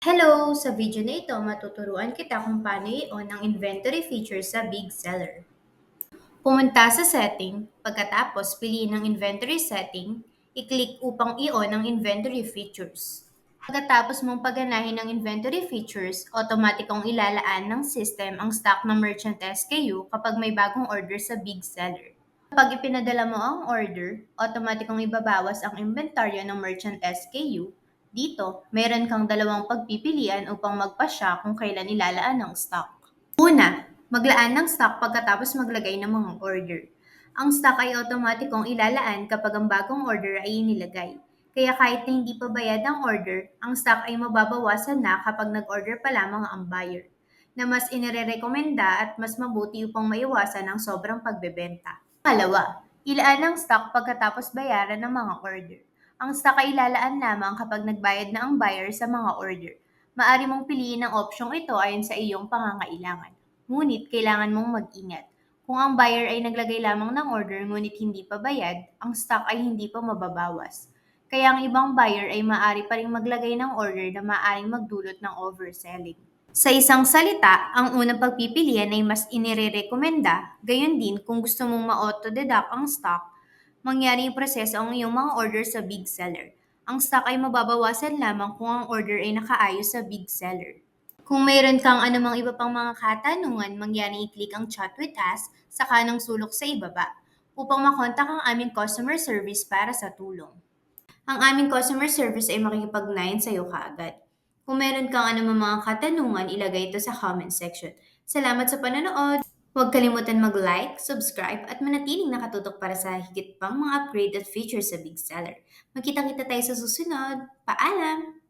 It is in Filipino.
Hello! Sa video na ito, matuturuan kita kung paano i-on ang inventory feature sa Big Seller. Pumunta sa setting, pagkatapos piliin ang inventory setting, i-click upang i-on ang inventory features. Pagkatapos mong paganahin ang inventory features, automatikong ilalaan ng system ang stock ng merchant SKU kapag may bagong order sa Big Seller. Kapag ipinadala mo ang order, automatikong ibabawas ang inventaryo ng merchant SKU. Dito, meron kang dalawang pagpipilian upang magpasya kung kailan ilalaan ang stock. Una, maglaan ng stock pagkatapos maglagay ng mga order. Ang stock ay automatikong ilalaan kapag ang bagong order ay inilagay. Kaya kahit na hindi pa bayad ang order, ang stock ay mababawasan na kapag nag-order pa lamang ang buyer, na mas inirerekomenda at mas mabuti upang maiwasan ang sobrang pagbebenta. Pangalawa, ilaan ang stock pagkatapos bayaran ng mga order. Ang stock ay ilalaan lamang kapag nagbayad na ang buyer sa mga order. Maari mong piliin ang opsyong ito ayon sa iyong pangangailangan. Ngunit kailangan mong mag-ingat. Kung ang buyer ay naglagay lamang ng order ngunit hindi pa bayad, ang stock ay hindi pa mababawas. Kaya ang ibang buyer ay maaari pa rin maglagay ng order na maaaring magdulot ng overselling. Sa isang salita, ang unang pagpipilian ay mas inirerekomenda, gayon din kung gusto mong ma-auto-deduct ang stock, mangyari yung proseso ang iyong mga order sa Big Seller. Ang stock ay mababawasan lamang kung ang order ay nakaayos sa Big Seller. Kung mayroon kang anumang iba pang mga katanungan, mangyari i-click ang chat with us sa kanang sulok sa ibaba upang makontak ang aming customer service para sa tulong. Ang aming customer service ay makikipag-ugnayan sa iyo kaagad. Kung meron kang anumang mga katanungan, ilagay ito sa comment section. Salamat sa panonood! Huwag kalimutan mag-like, subscribe, at manatiling nakatutok para sa higit pang mga upgrade at features sa Big Seller. Magkita-kita tayo sa susunod. Paalam!